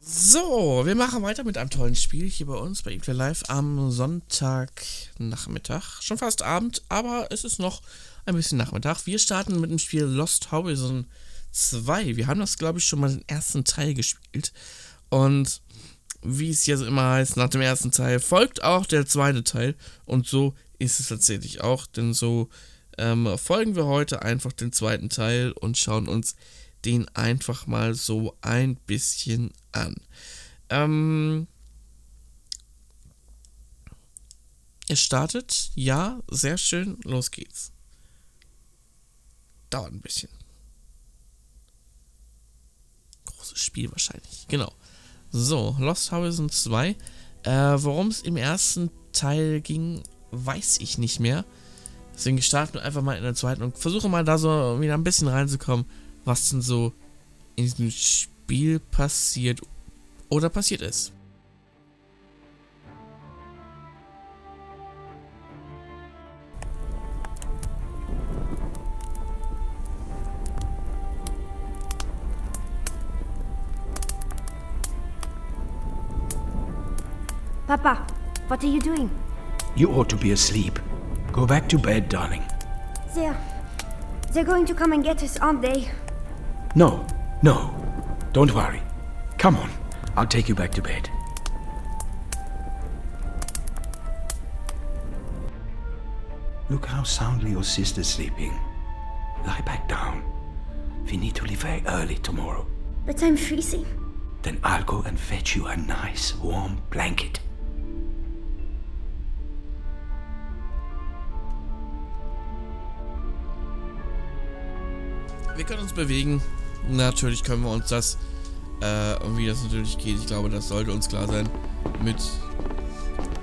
So, wir machen weiter mit einem tollen Spiel hier bei uns bei Eatwell Live am Sonntagnachmittag. Schon fast Abend, aber es ist noch ein bisschen Nachmittag. Wir starten mit dem Spiel Lost Horizon 2. Wir haben das, glaube ich, schon mal den ersten Teil gespielt. Und wie es hier so immer heißt, nach dem ersten Teil folgt auch der zweite Teil. Und so ist es tatsächlich auch, denn so folgen wir heute einfach den zweiten Teil und schauen uns den einfach mal so ein bisschen an. Es startet, ja, sehr schön, los geht's. Dauert ein bisschen. Großes Spiel wahrscheinlich, genau. So, Lost Horizon 2. Worum es im ersten Teil ging, weiß ich nicht mehr. Deswegen starten wir einfach mal in der zweiten und versuche mal da so wieder ein bisschen reinzukommen, was denn so in diesem Spiel passiert oder passiert ist. Papa, what are you doing? You ought to be asleep. Go back to bed, darling. They're going to come and get us, aren't they? No. Don't worry. Come on. I'll take you back to bed. Look how soundly your sister's sleeping. Lie back down. We need to leave very early tomorrow. But I'm freezing. Then I'll go and fetch you a nice warm blanket. Wir können uns bewegen. Natürlich können wir uns das, und wie das natürlich geht, ich glaube, das sollte uns klar sein, mit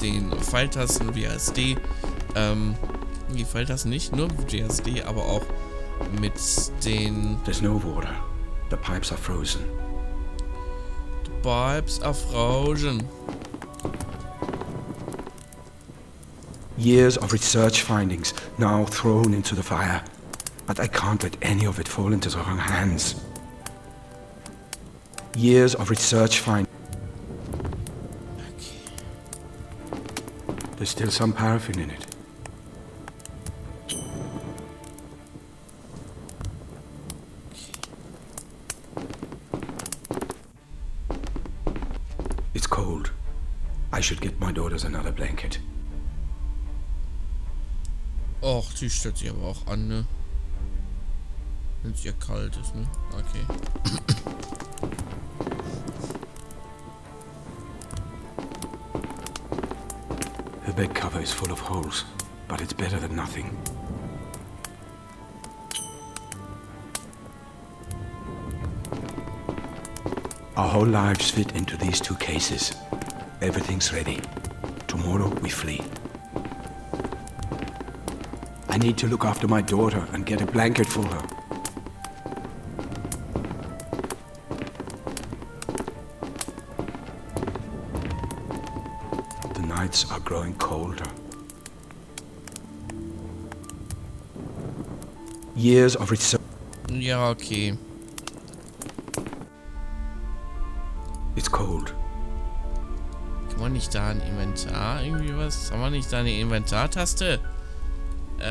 den Pfeiltasten WASD, die Pfeiltasten nicht, nur WASD, aber auch mit den... There's no water. The pipes are frozen. The pipes are frozen. Years of research findings now thrown into the fire. But I can't let any of it fall into the wrong hands. Years of research findings. Okay. There's still some paraffin in it. It's cold. I should get my daughters another blanket. Och, die stellt sich aber auch an, ne? Wenn es ihr kalt ist, ne? Okay. Her bed cover is full of holes, but it's better than nothing. Our whole lives fit into these two cases. Everything's ready. Tomorrow we flee. I need to look after my daughter and get a blanket for her. The nights are growing colder. Years of research. Ja, okay. It's cold. Kann man nicht da ein Inventar irgendwie was? Haben wir nicht da eine Inventartaste? Oh,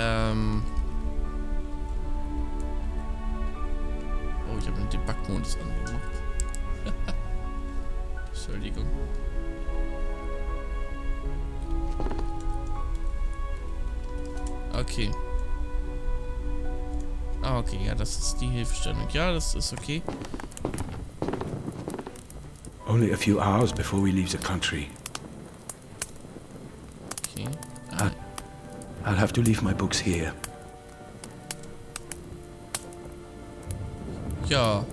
ich habe den Debug-Modus angemacht. Entschuldigung. Okay. Ah, okay, ja, das ist die Hilfestellung. Ja, das ist okay. Only a few hours before we leave the country. Okay. Ah, I'll have to leave my books here. ja.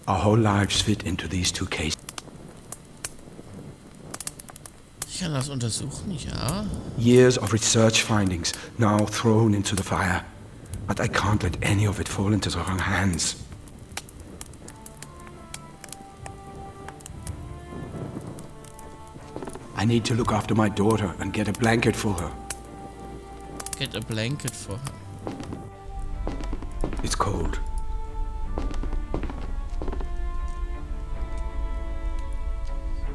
Our whole lives fit into these two cases. Ich kann das untersuchen, ja. Years of research findings now thrown into the fire. But I can't let any of it fall into the wrong hands. I need to look after my daughter and get a blanket for her. Get a blanket for her. It's cold.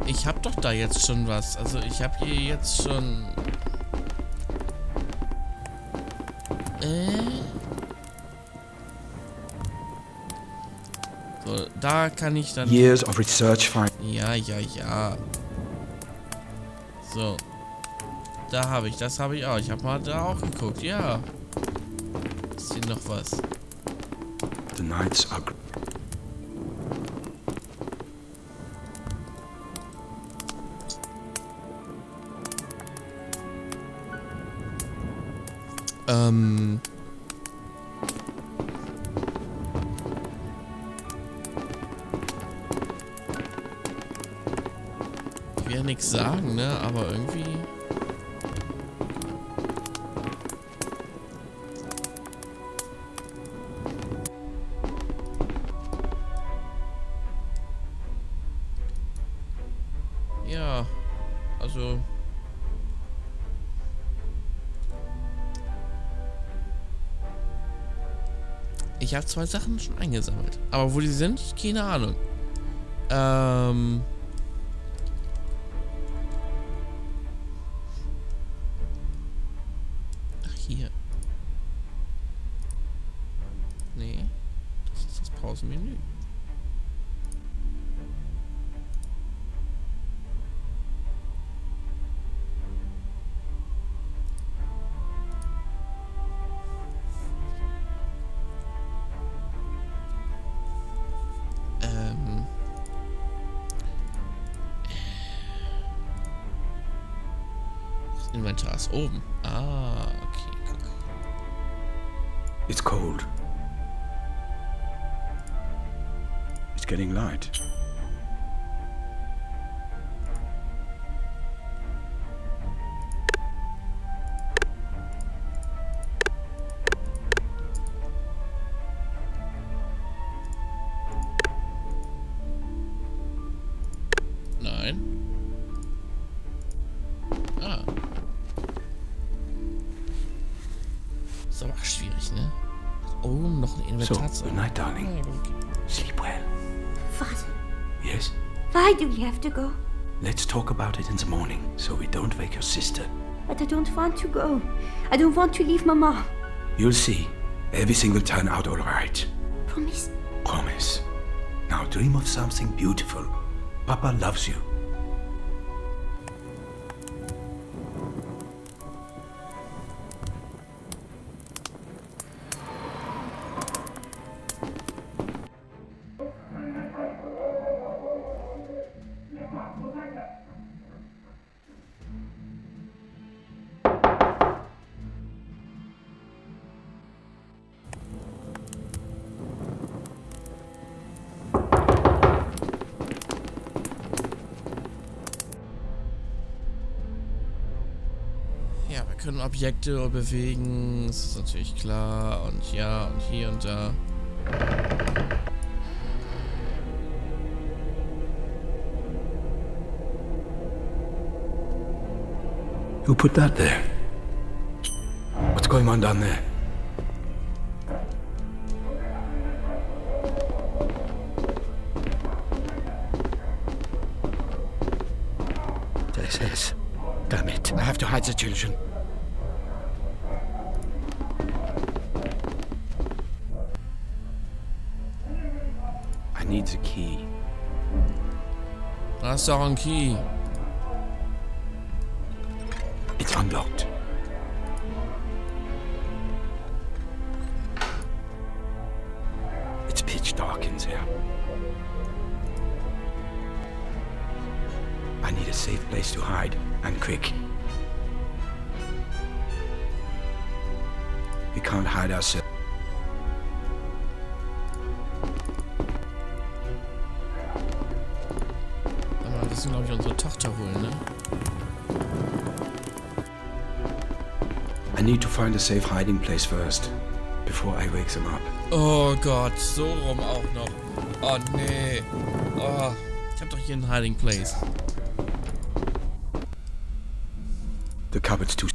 Ich hab doch da jetzt schon was. Also ich hab hier jetzt schon... So, da kann ich dann... Years of research find. Ja. So. Da habe ich, das habe ich auch. Ich habe mal da auch geguckt, ja. Ist hier noch was? The nights are. Ich will ja nichts sagen, ne? Aber irgendwie... Ja, also... Ich habe 2 Sachen schon eingesammelt. Aber wo die sind, keine Ahnung. Ach, hier. Nee, das ist das Pausenmenü. Das Inventar ist oben. Ah, okay, guck. It's cold. It's getting light. Nein. Ah. Ist aber auch schwierig, ne? Oh, noch ein So, Inventar. good night, darling. Ja, okay. Sleep well. Father, Yes? why do we have to go? Let's talk about it in the morning, so we don't wake your sister. But I don't want to go. I don't want to leave Mama. You'll see. Everything will turn out all right. Promise. Promise. Now dream of something beautiful. Papa loves you. Ja, wir können Objekte bewegen, das ist natürlich klar. Und ja, und hier und da. Who put that there? What's going on down there? This is... Damn it. I have to hide the children. I need the key. Da ist doch ein Key. It's unlocked. It's pitch dark in there. I need a safe place to hide, and quick. We can't hide ourselves. Aber das sind, glaube ich, unsere Tochter wohl, ne? I need to find a safe hiding place first, before I wake them up. Oh Gott, so rum auch noch. Oh nee. Oh, ich hab doch hier einen Hiding Place. The cupboard's too...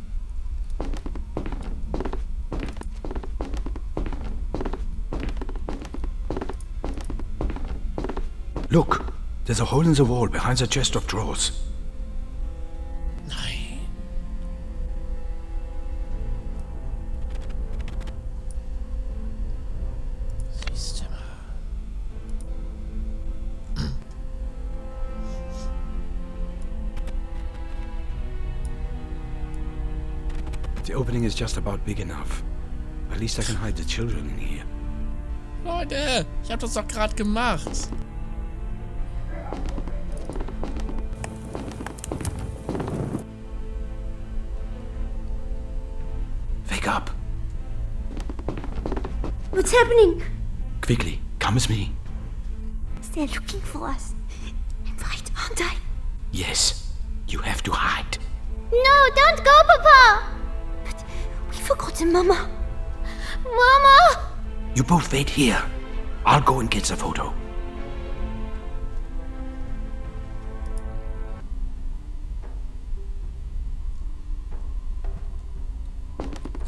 Look, there's a hole in the wall behind the chest of drawers. Nein. Siehst du mal. The opening is just about big enough. At least I can hide the children in here. Leute, ich hab das doch gerade gemacht. Wake up! What's happening? Quickly, come with me. They're looking for us. I'm right, aren't I? Yes, you have to hide. No, don't go, Papa! But we forgotten Mama. Mama! You both wait here. I'll go and get the photo.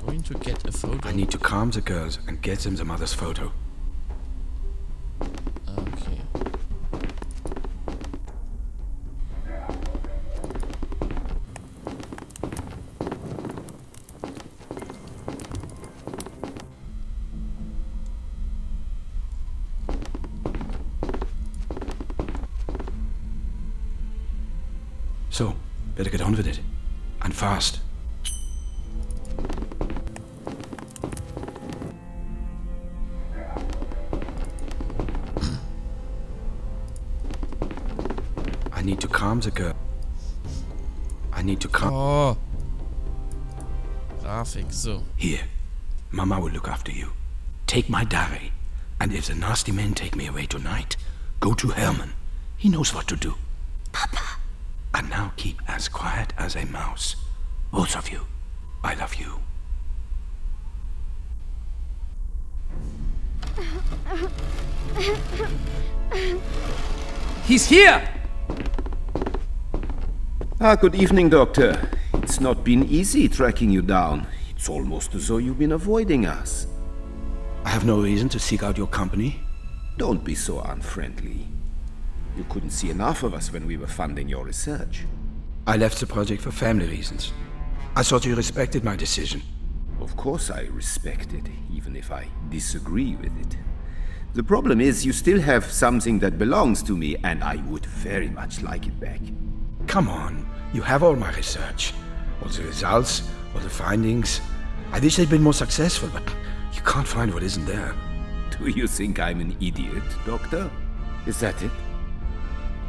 Going to get a photo. I need to calm the girls and get them the mother's photo. Okay. So, better get on with it. And fast. I need to calm the girl. I need to calm... Oh. Grafik, so. Here, Mama will look after you. Take my diary. And if the nasty men take me away tonight, go to Herman. He knows what to do. Papa! And now keep as quiet as a mouse. Both of you. I love you. He's here! Good evening, Doctor. It's not been easy tracking you down. It's almost as though you've been avoiding us. I have no reason to seek out your company. Don't be so unfriendly. You couldn't see enough of us when we were funding your research. I left the project for family reasons. I thought you respected my decision. Of course I respect it, even if I disagree with it. The problem is you still have something that belongs to me, and I would very much like it back. Come on, you have all my research. All the results, all the findings. I wish they'd been more successful, but you can't find what isn't there. Do you think I'm an idiot, Doctor? Is that it?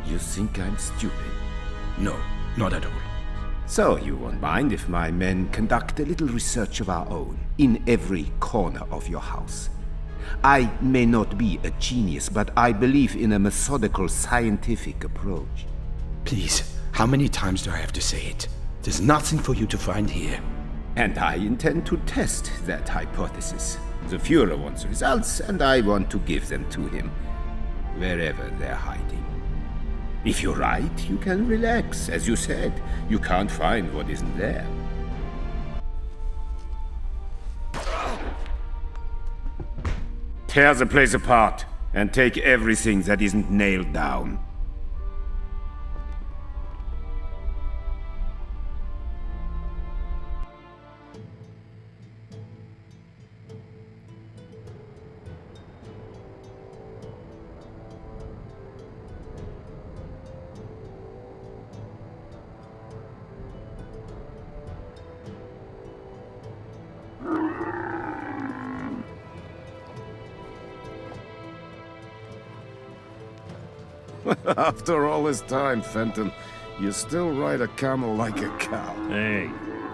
You think I'm stupid? No, not at all. So you won't mind if my men conduct a little research of our own in every corner of your house. I may not be a genius, but I believe in a methodical scientific approach. Please, how many times do I have to say it? There's nothing for you to find here. And I intend to test that hypothesis. The Führer wants results, and I want to give them to him, wherever they're hiding. If you're right, you can relax. As you said, you can't find what isn't there. Tear the place apart, and take everything that isn't nailed down. After all this time, Fenton, you still ride a camel like a cow. Hey,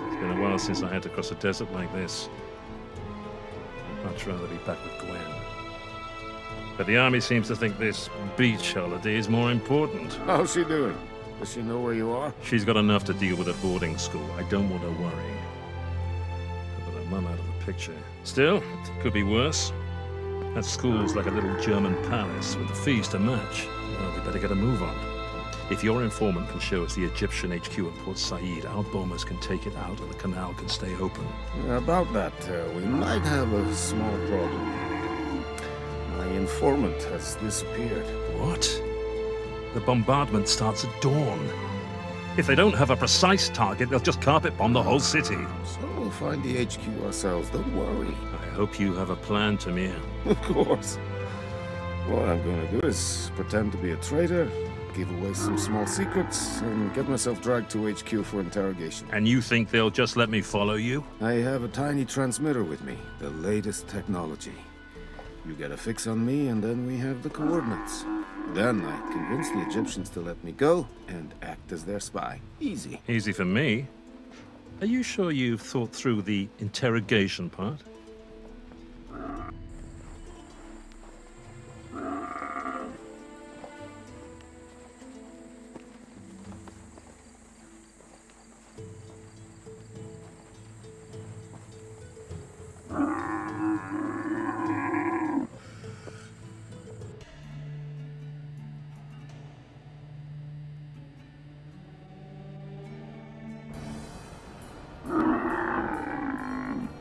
it's been a while since I had to cross a desert like this. I'd much rather be back with Gwen. But the army seems to think this beach holiday is more important. How's she doing? Does she know where you are? She's got enough to deal with at boarding school. I don't want her worrying. But with her mum out of the picture. Still, it could be worse. That school's like a little German palace with the fees to match. Well, we better get a move on. If your informant can show us the Egyptian HQ at Port Said, our bombers can take it out and the canal can stay open. About that, we might have a small problem. My informant has disappeared. What? The bombardment starts at dawn. If they don't have a precise target, they'll just carpet bomb the whole city. So we'll find the HQ ourselves, don't worry. I hope you have a plan, Tamir. Of course. What I'm gonna do is pretend to be a traitor, give away some small secrets, and get myself dragged to HQ for interrogation. And you think they'll just let me follow you? I have a tiny transmitter with me, the latest technology. You get a fix on me, and then we have the coordinates. Then I convince the Egyptians to let me go and act as their spy. Easy. Easy for me. Are you sure you've thought through the interrogation part?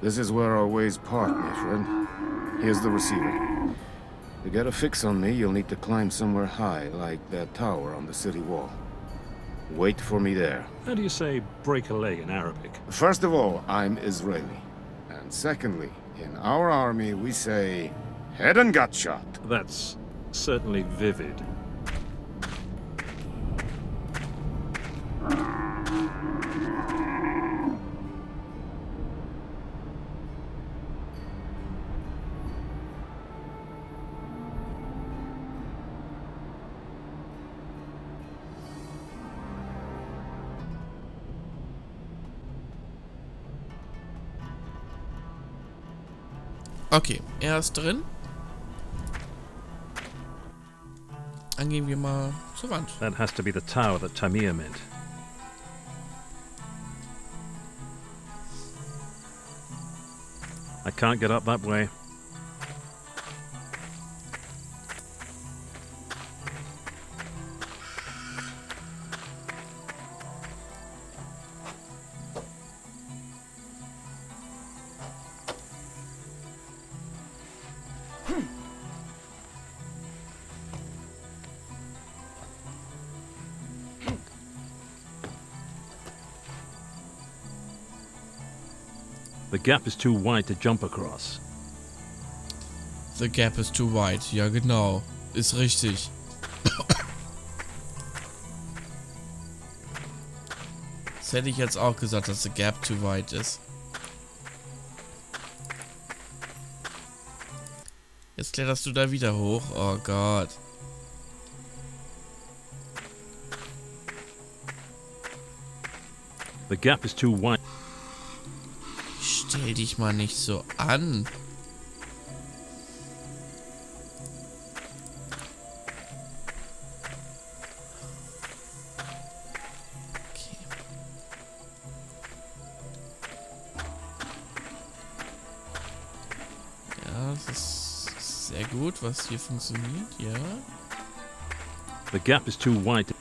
This is where our ways part, my friend. Here's the receiver. To get a fix on me, you'll need to climb somewhere high, like that tower on the city wall. Wait for me there. How do you say break a leg in Arabic? First of all, I'm Israeli. And secondly, in our army, we say, head and gut shot. That's certainly vivid. Okay, er ist drin. Dann gehen wir mal zur Wand. That has to be the tower that Tamir meant. I can't get up that way. The gap is too wide to jump across. The gap is too wide. Ja, genau. Ist richtig. Das hätte ich jetzt auch gesagt, dass the gap too wide ist. Jetzt kletterst du da wieder hoch. Oh Gott. The gap is too wide. Stell dich mal nicht so an. Okay. Ja, das ist sehr gut, was hier funktioniert, ja. The gap is too wide.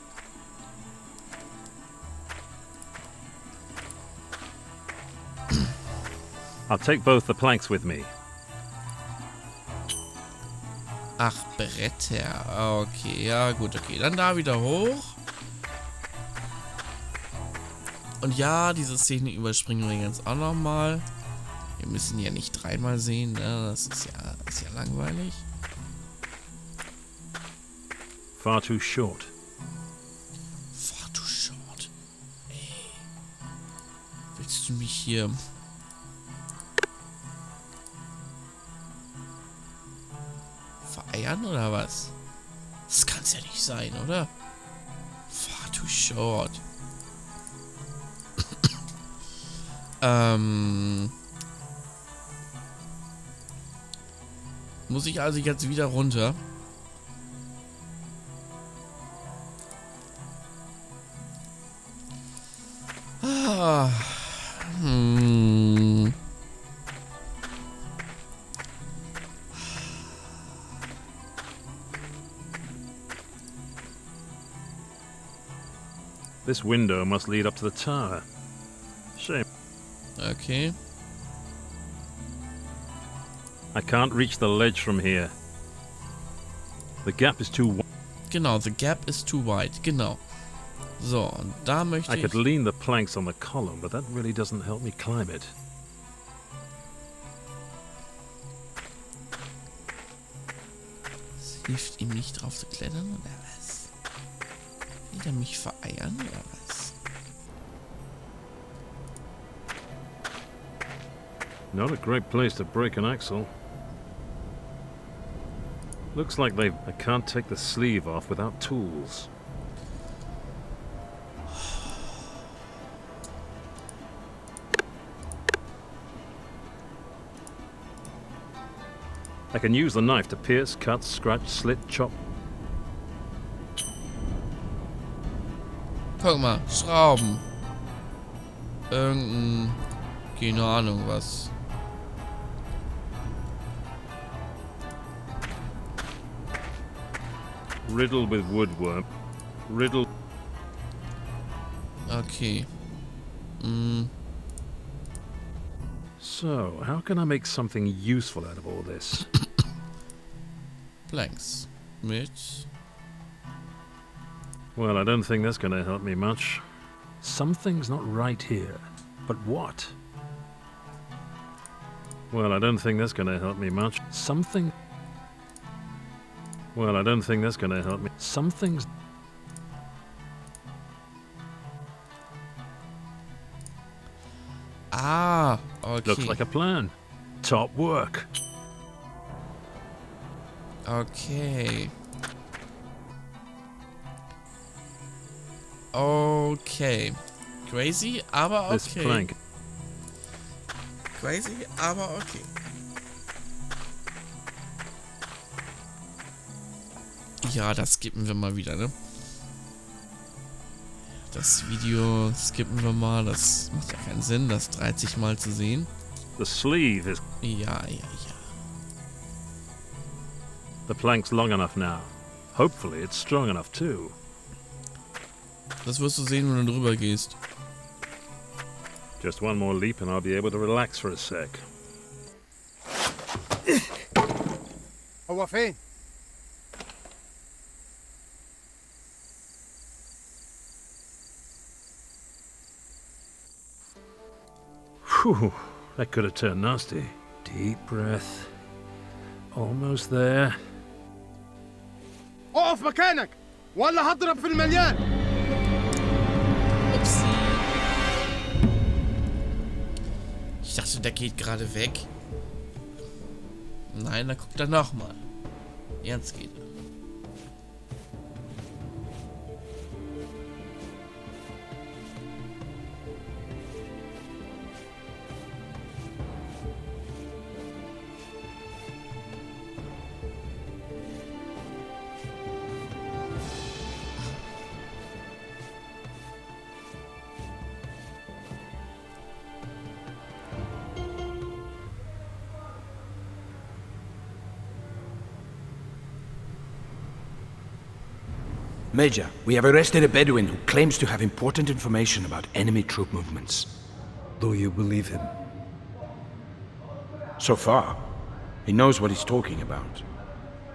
I'll take both the planks with me. Ach, Bretter. Okay, ja gut, okay. Dann da wieder hoch. Und ja, diese Szene überspringen wir jetzt auch nochmal. Wir müssen ja nicht dreimal sehen, ne? Das ist ja langweilig. Far too short. Far too short. Ey. Willst du mich hier... vereiern oder was? Das kann's ja nicht sein, oder? Far too short. Muss ich also jetzt wieder runter? Ah. This window must lead up to the tower. Shame. Okay. I can't reach the ledge from here. The gap is too wide. Genau, the gap is too wide. Genau. So, und da möchte I ich... could lean the planks on the column, but that really doesn't help me climb it. Es hilft ihm nicht drauf zu klettern, oder was? Will er mich vereiern, oder was? Not a great place to break an axle. Looks like I can't take the sleeve off without tools. I can use the knife to pierce, cut, scratch, slit, chop. Guck mal, Schrauben. Irgendein... Keine Ahnung was. Riddle with woodwork. Riddle. Okay. So, how can I make something useful out of all this? Planks. Mit... Well, I don't think that's going to help me much. Something's not right here. But what? Well, I don't think that's going to help me much. Something... Well, I don't think that's going to help me. Something's... Ah, okay. Looks like a plan. Top work. Okay. Okay. Crazy, aber This okay. plank. Crazy, aber okay. Ja, das skippen wir mal wieder, ne? Das Video skippen wir mal. Das macht ja keinen Sinn, das 30 Mal zu sehen. The sleeve is... Ja. The plank's long enough now. Hopefully it's strong enough too. Das wirst du sehen, wenn du drüber gehst. Just one more leap and I'll be able to relax for a sec. هو فين؟ Whew, that could have turned nasty. Deep breath. Almost there. اقف مكانك ولا هضرب في المليان. Upsi. Ich dachte, der geht gerade weg. Nein, da guckt er nochmal. Ernst geht er. Major, we have arrested a Bedouin who claims to have important information about enemy troop movements. Do you believe him? So far, he knows what he's talking about.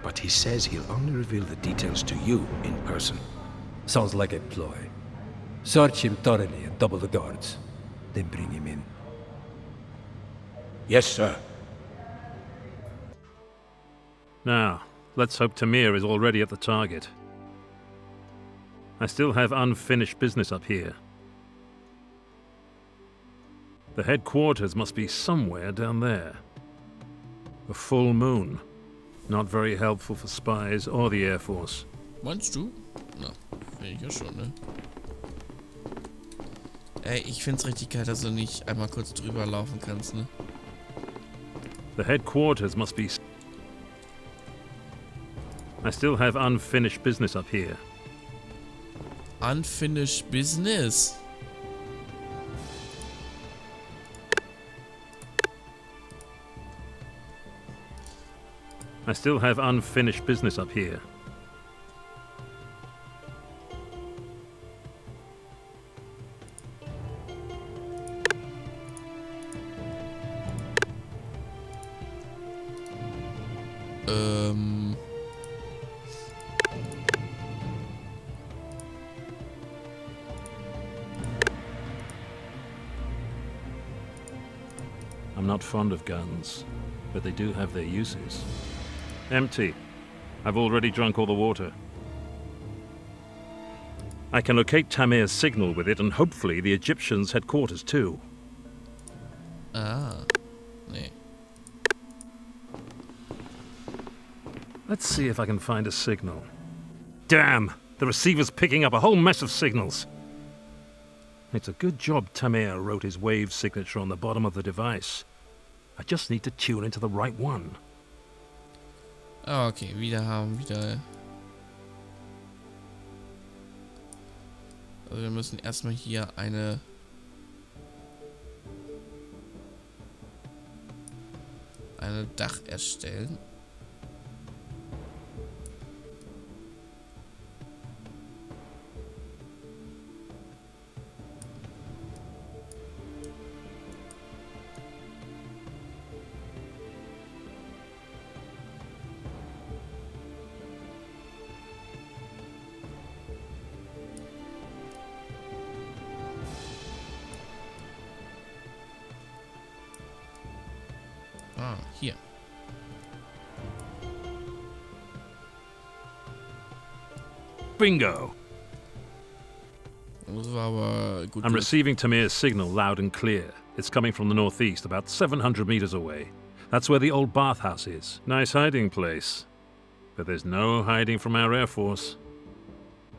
But he says he'll only reveal the details to you in person. Sounds like a ploy. Search him thoroughly and double the guards. Then bring him in. Yes, sir. Now, let's hope Tamir is already at the target. I still have unfinished business up here. The headquarters must be somewhere down there. A full moon. Not very helpful for spies or the Air Force. Meinst du? Na, finde ich ja schon, ne? Ey, ich find's richtig geil, dass du nicht einmal kurz drüber laufen kannst, ne? The headquarters must be... I still have unfinished business up here. Unfinished business. I still have unfinished business up here. I'm not fond of guns, but they do have their uses. Empty. I've already drunk all the water. I can locate Tamir's signal with it, and hopefully the Egyptians' headquarters too. Ah. Nee. Let's see if I can find a signal. Damn! The receiver's picking up a whole mess of signals. It's a good job Tamir wrote his wave signature on the bottom of the device. I just need to tune into the right one. Ah, okay, wieder. Also wir müssen erstmal hier ein Dach erstellen. Ah, hier. Bingo! Das war aber gut. I'm receiving Tamir's signal loud and clear. It's coming from the northeast, about 700 meters away. That's where the old bathhouse is. Nice hiding place. But there's no hiding from our Air Force.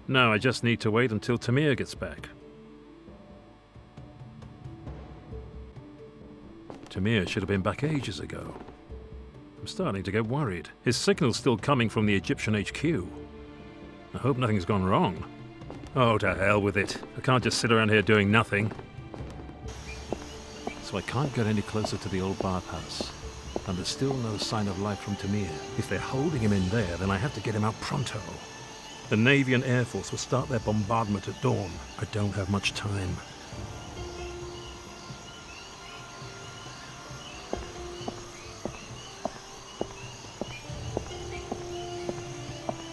No, I just need to wait until Tamir gets back. Tamir should have been back ages ago. I'm starting to get worried. His signal's still coming from the Egyptian HQ. I hope nothing's gone wrong. Oh, to hell with it. I can't just sit around here doing nothing. So I can't get any closer to the old bathhouse. And there's still no sign of life from Tamir. If they're holding him in there, then I have to get him out pronto. The Navy and Air Force will start their bombardment at dawn. I don't have much time.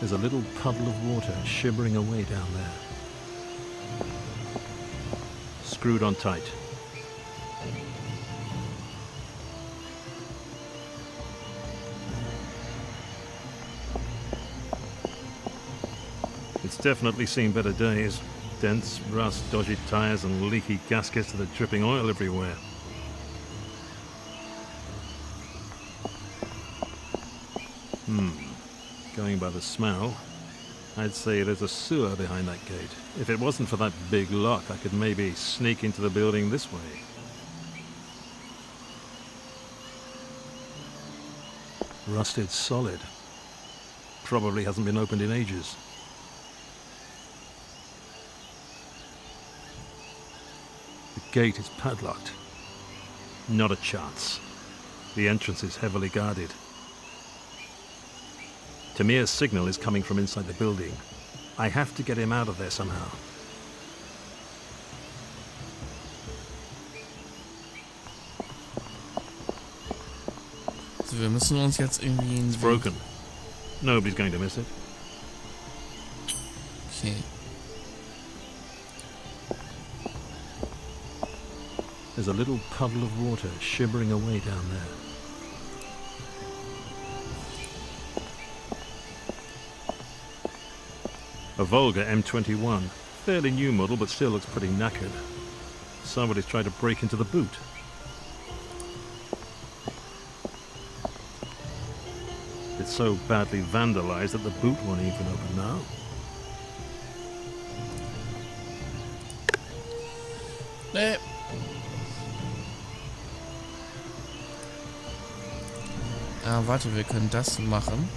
There's a little puddle of water shimmering away down there. Screwed on tight. It's definitely seen better days. Dents, rust, dodgy tires, and leaky gaskets that are dripping oil everywhere. Going by the smell, I'd say there's a sewer behind that gate. If it wasn't for that big lock, I could maybe sneak into the building this way. Rusted solid. Probably hasn't been opened in ages. The gate is padlocked. Not a chance. The entrance is heavily guarded. Tamir's signal is coming from inside the building. I have to get him out of there somehow. So, wir müssen uns jetzt irgendwie... It's broken. Nobody's going to miss it. Okay. There's a little puddle of water shimmering away down there. A Volga M21. Fairly new model, but still looks pretty knackered. Somebody's tried to break into the boot. It's so badly vandalized that the boot won't even open now. Nee. Ah, warte, wir können das machen.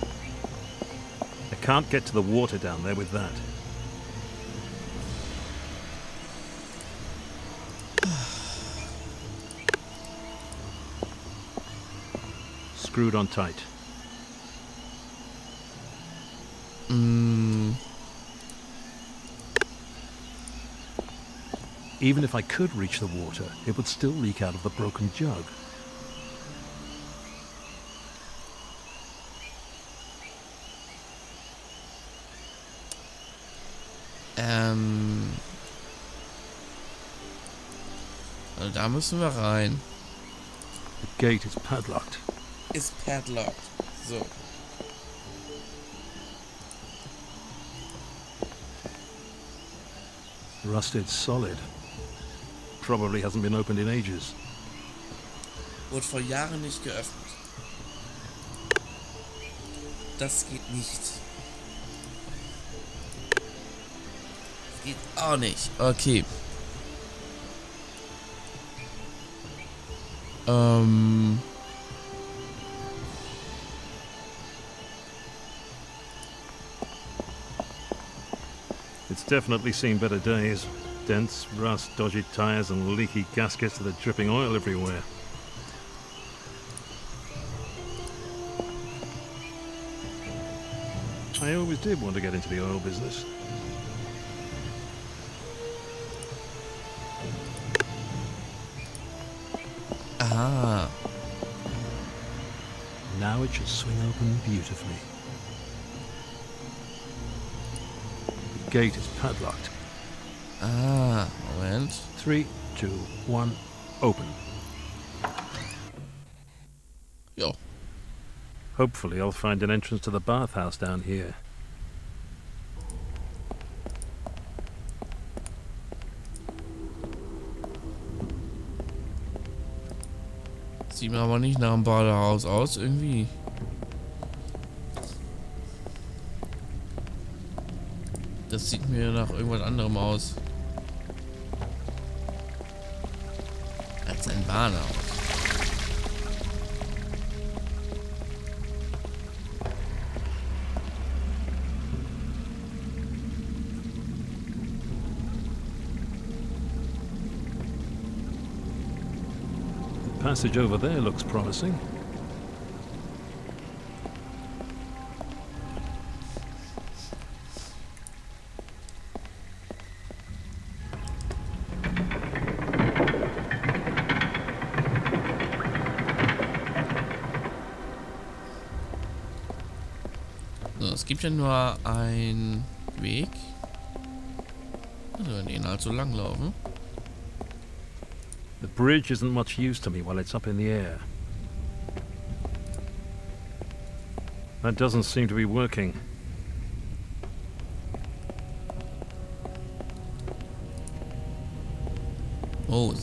I can't get to the water down there with that. Screwed on tight. Even if I could reach the water, it would still leak out of the broken jug. Also da müssen wir rein. gate is padlocked. Ist padlocked. So. Rusted solid. Probably hasn't been opened in ages. Wurde vor Jahren nicht geöffnet. Das geht nicht. Das geht auch nicht. Okay. It's definitely seen better days. Dents, rust, dodgy tires, and leaky gaskets that are dripping oil everywhere. I always did want to get into the oil business. Aha. Now it should swing open beautifully. The gate is padlocked. Ah, Moment. 3, 2, 1, open. Jo. Hopefully I'll find an entrance to the bathhouse down here. Sieht mir aber nicht nach einem Badehaus aus, irgendwie. Das sieht mir nach irgendwas anderem aus. Als ein Badehaus. The passage over there looks promising. So, es gibt ja nur einen Weg. Also wir den halt so lang laufen. The bridge isn't much use to me while it's up in the air. That doesn't seem to be working. Oh.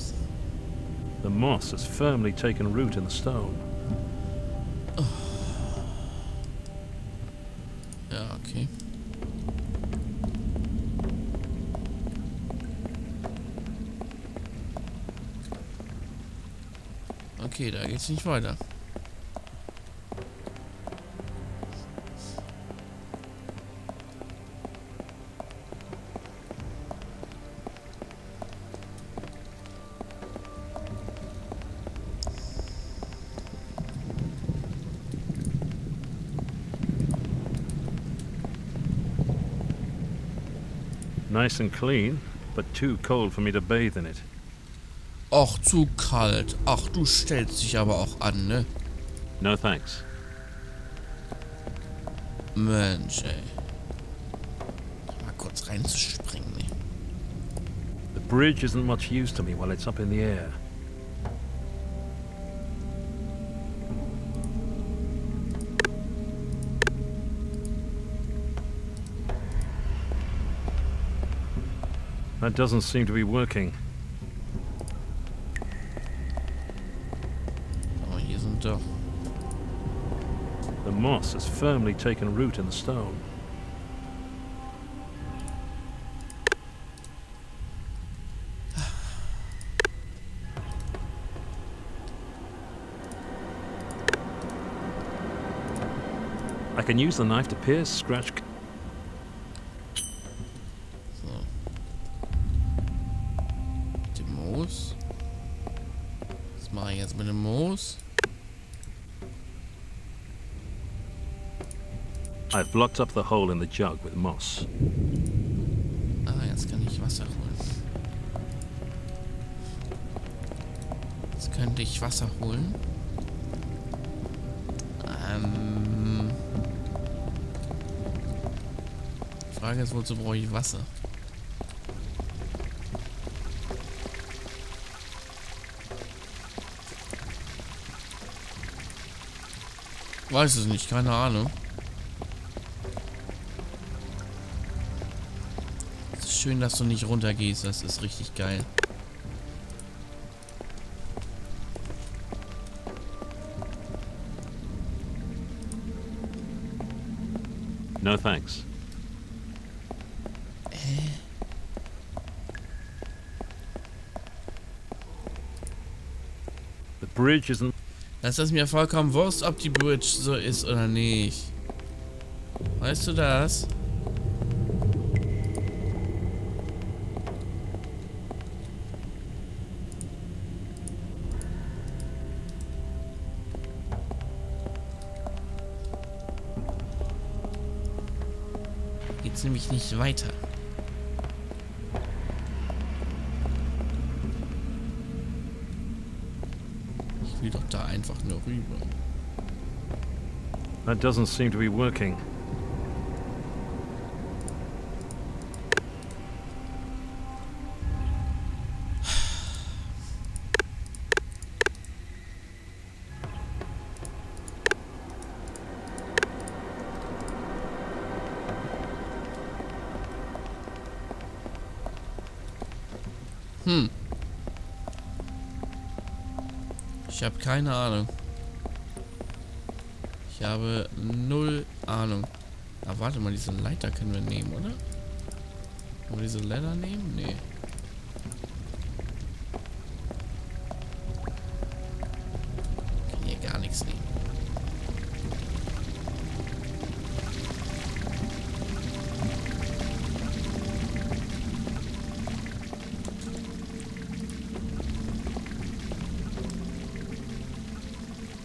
The moss has firmly taken root in the stone. Ja, okay. Okay, da geht's nicht weiter. Nice and clean, but too cold for me to bathe in it. Och, zu kalt. Ach, du stellst dich aber auch an, ne? No thanks. Mensch, ey. Mal kurz reinzuspringen, ne? The bridge isn't much use to me while it's up in the air. That doesn't seem to be working. Aber hier sind doch... The moss has firmly taken root in the stone. I can use the knife to pierce, scratch... So. Dem Moos. Was mache ich jetzt mit dem Moos? I've blocked up the hole in the jug with moss. Ah, jetzt kann ich Wasser holen. Jetzt könnte ich Wasser holen. Die Frage ist, wozu brauche ich Wasser? Weiß es nicht, keine Ahnung. Es ist schön, dass du nicht runtergehst, das ist richtig geil. No thanks. The bridge isn't. Das ist mir vollkommen wurscht, ob die Bridge so ist oder nicht. Weißt du das? Geht's nämlich nicht weiter. Ich will doch da einfach nur rüber. That doesn't seem to be working. Ich habe keine Ahnung. Ich habe null Ahnung. Ah, warte mal, diese Leiter können wir nehmen, oder? Können wir diese Leiter nehmen? Nee. Kann hier gar nichts nehmen.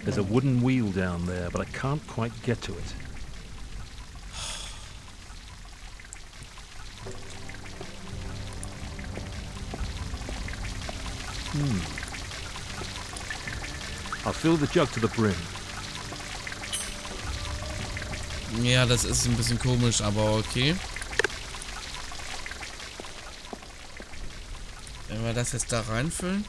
There's a wooden wheel down there, but I can't quite get to it. I'll fill the jug to the brim. Ja, das ist ein bisschen komisch, aber okay. Wenn wir das jetzt da reinfüllen.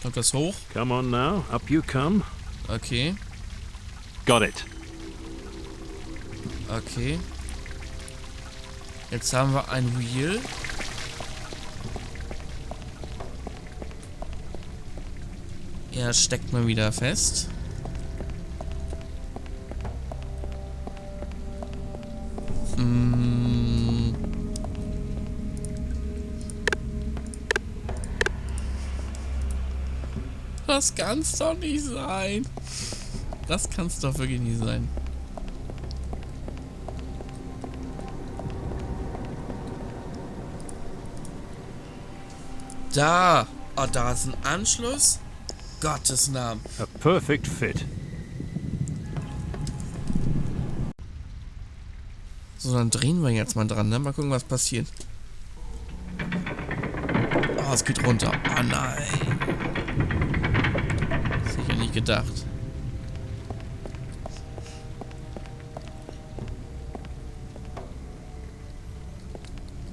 Kommt das hoch? Come on now, up you come. Okay. Got it. Okay. Jetzt haben wir ein Wheel. Er steckt mal wieder fest. Das kann's doch nicht sein. Das kann's doch wirklich nicht sein. Da. Oh, da ist ein Anschluss. Gottes Namen. A perfect fit. So, dann drehen wir jetzt mal dran, ne? Mal gucken, was passiert. Oh, es geht runter. Oh nein. Sicher nicht gedacht.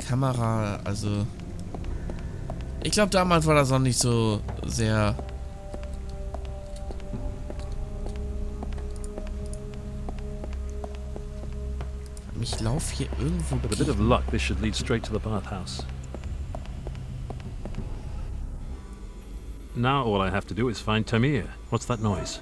Kamera, also... Ich glaube, damals war das noch nicht so sehr... Ich laufe hier irgendwo... With a bit of luck, this should lead straight to the bathhouse. Now all I have to do is find Tamir. What's that noise?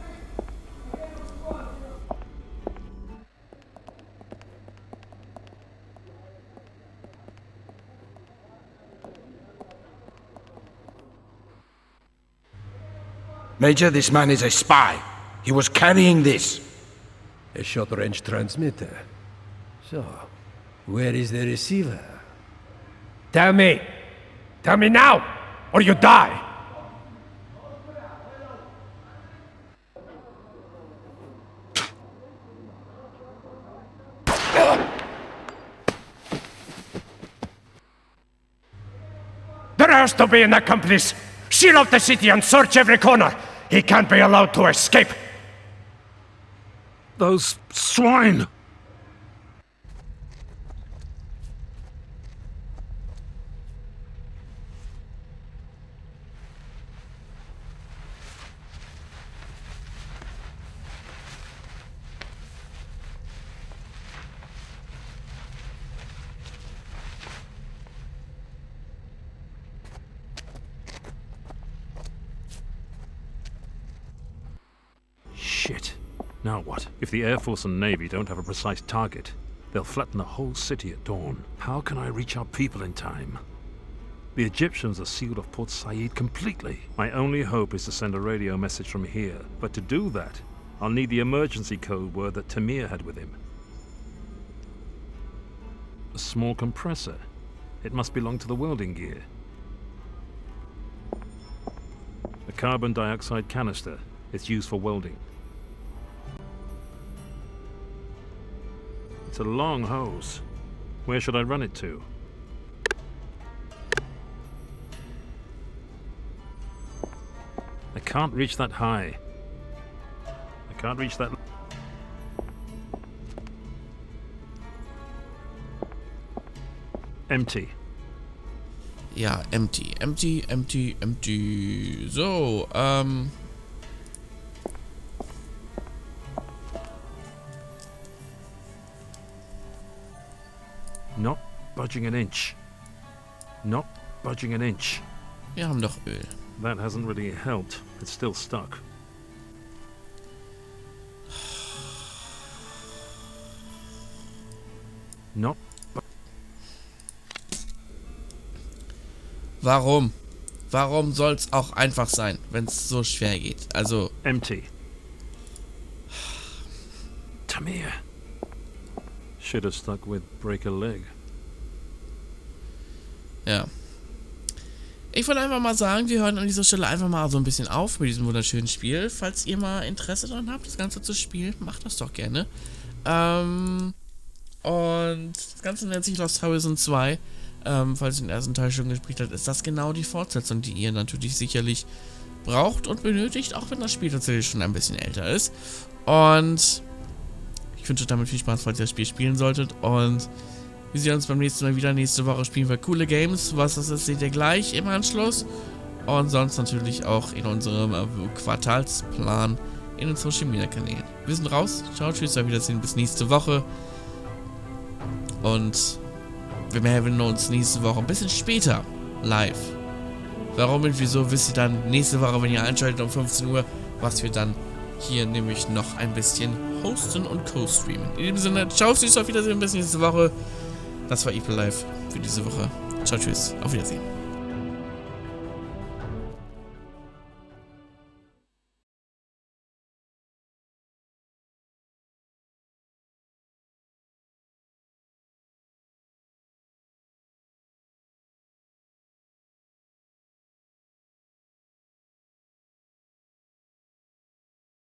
Major, this man is a spy. He was carrying this. A short-range transmitter. So, where is the receiver? Tell me! Tell me now, or you die! There has to be an accomplice! Seal off the city and search every corner! He can't be allowed to escape! Those swine! Shit. Now what? If the Air Force and Navy don't have a precise target, they'll flatten the whole city at dawn. How can I reach our people in time? The Egyptians are sealed off Port Said completely. My only hope is to send a radio message from here. But to do that, I'll need the emergency code word that Tamir had with him. A small compressor. It must belong to the welding gear. A carbon dioxide canister. It's used for welding. It's a long hose. Where should I run it to? I can't reach that high. I can't reach that... Empty. Ja, empty. So, Not budging an inch. Not budging an inch. wir haben doch Öl. That hasn't really helped. It's still stuck. Not... Warum? Warum soll's auch einfach sein, wenn es so schwer geht? Also... Empty. Tamir. Should have stuck with break a leg. Ja. Ich wollte einfach mal sagen, wir hören an dieser Stelle einfach mal so ein bisschen auf mit diesem wunderschönen Spiel. Falls ihr mal Interesse daran habt, das Ganze zu spielen, macht das doch gerne. Und das Ganze nennt sich Lost Horizon 2. Falls ihr den ersten Teil schon gespielt habt, ist das genau die Fortsetzung, die ihr natürlich sicherlich braucht und benötigt, auch wenn das Spiel tatsächlich schon ein bisschen älter ist. Und ich wünsche euch damit viel Spaß, falls ihr das Spiel spielen solltet. Und wir sehen uns beim nächsten Mal wieder. Nächste Woche spielen wir coole Games. Was das ist, seht ihr gleich im Anschluss. Und sonst natürlich auch in unserem Quartalsplan in den Social Media Kanälen. Wir sind raus. Ciao, tschüss, auf Wiedersehen. Bis nächste Woche. Und wir melden uns nächste Woche ein bisschen später live. Warum und wieso wisst ihr dann nächste Woche, wenn ihr einschaltet um 15 Uhr, was wir dann hier nämlich noch ein bisschen hosten und co-streamen. In diesem Sinne, ciao, tschüss, auf Wiedersehen, bis nächste Woche. Das war Eagle Live für diese Woche. Ciao, tschüss, auf Wiedersehen.